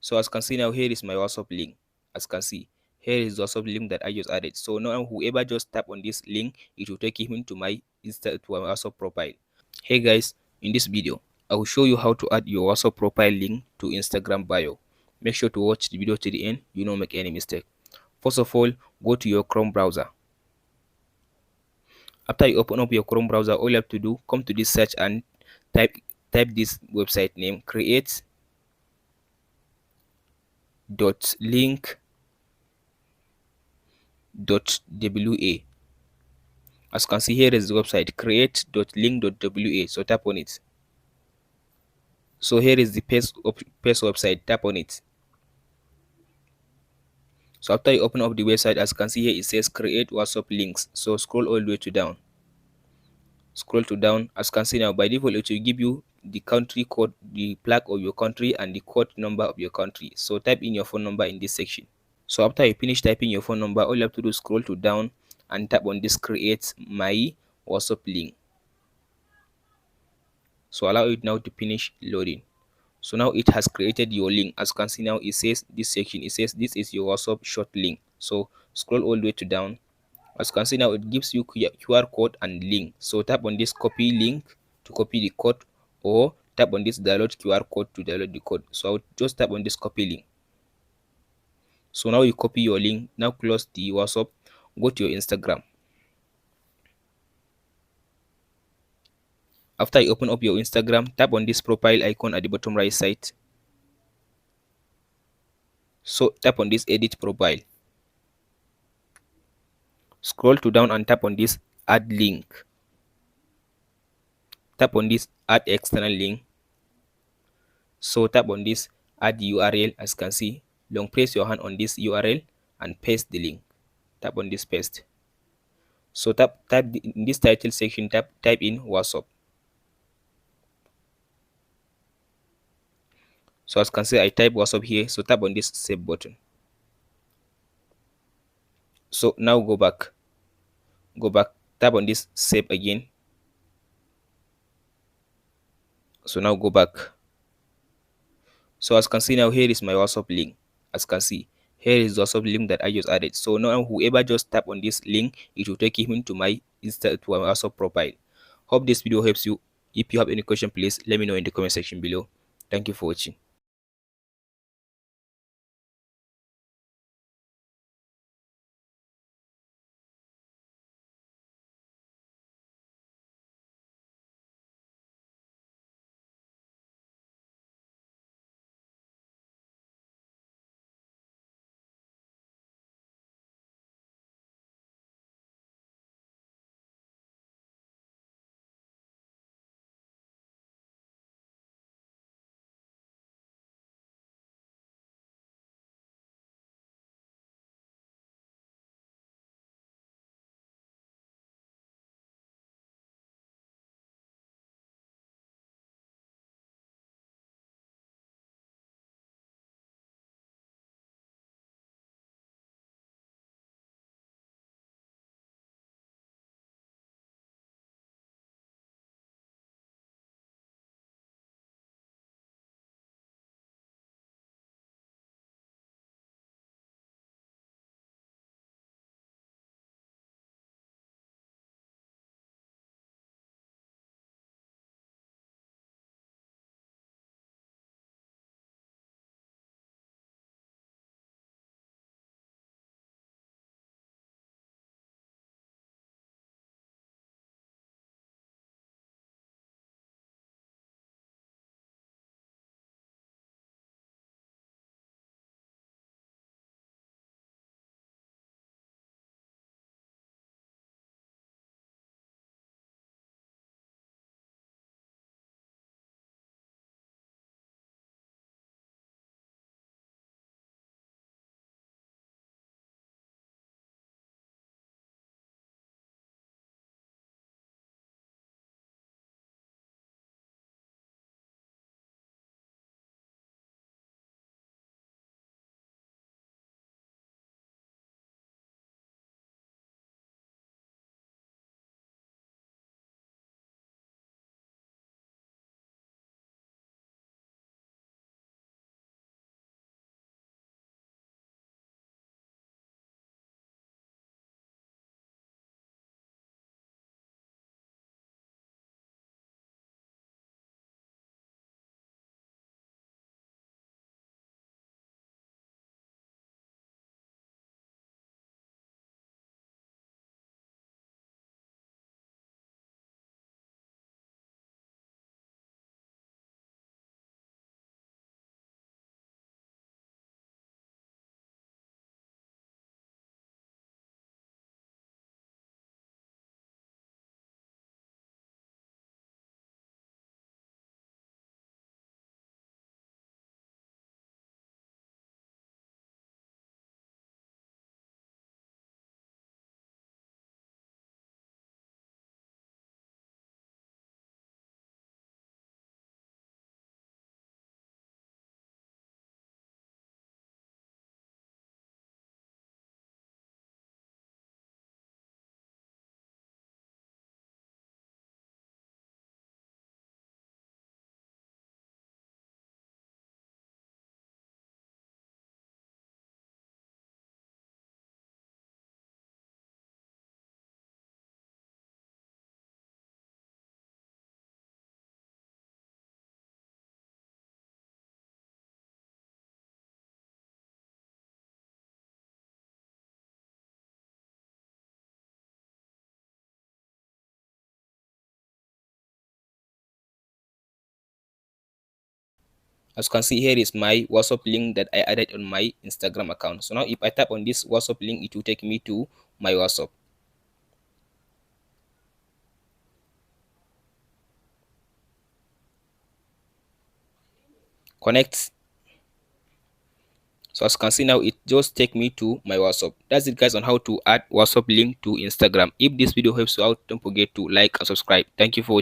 So as you can see now, here is my WhatsApp link. As you can see, here is the WhatsApp link that I just added. So now whoever just tap on this link, it will take him to my WhatsApp profile. Hey guys, in this video, I will show you how to add your WhatsApp profile link to Instagram bio. Make sure to watch the video to the end, you don't make any mistake. First of all, go to your Chrome browser. After you open up your Chrome browser, all you have to do, come to this search and type this website name, create.link.wa. As you can see, here is the website, create.link.wa. So tap on it. So here is the paste website, tap on it. So after you open up the website, as you can see here, it says create WhatsApp links. So scroll all the way to down. Scroll to down. As you can see now, by default, it will give you the country code, the flag of your country, and the code number of your country. So type in your phone number in this section. So after you finish typing your phone number, all you have to do is scroll to down and tap on this create my WhatsApp link. So allow it now to finish loading. So now it has created your link. As you can see now, it says this section, it says this is your WhatsApp short link. So scroll all the way to down. As you can see now, it gives you QR code and link. So tap on this copy link to copy the code, or tap on this download QR code to download the code. So I'll just tap on this copy link. So now you copy your link. Now close the WhatsApp, go to your Instagram. After you open up your Instagram, tap on this profile icon at the bottom right side. So tap on this edit profile. Scroll to down and tap on this add link. Tap on this add external link. So tap on this add URL. As you can see, long press your hand on this URL and paste the link. Tap on this paste. So in this title section, type in WhatsApp. So as you can see, I type WhatsApp here. So tap on this save button. So now go back, tap on this save again. So now go back. So as you can see now, here is my WhatsApp link. As you can see, here is the WhatsApp link that I just added. So now whoever just tap on this link, it will take him to my WhatsApp profile. Hope this video helps you. If you have any question, please let me know in the comment section below. Thank you for watching. As you can see, here is my WhatsApp link that I added on my Instagram account. So now if I tap on this WhatsApp link, it will take me to my WhatsApp. Connect. So as you can see now, it just take me to my WhatsApp. That's it guys on how to add WhatsApp link to Instagram. If this video helps you out, don't forget to like and subscribe. Thank you for watching.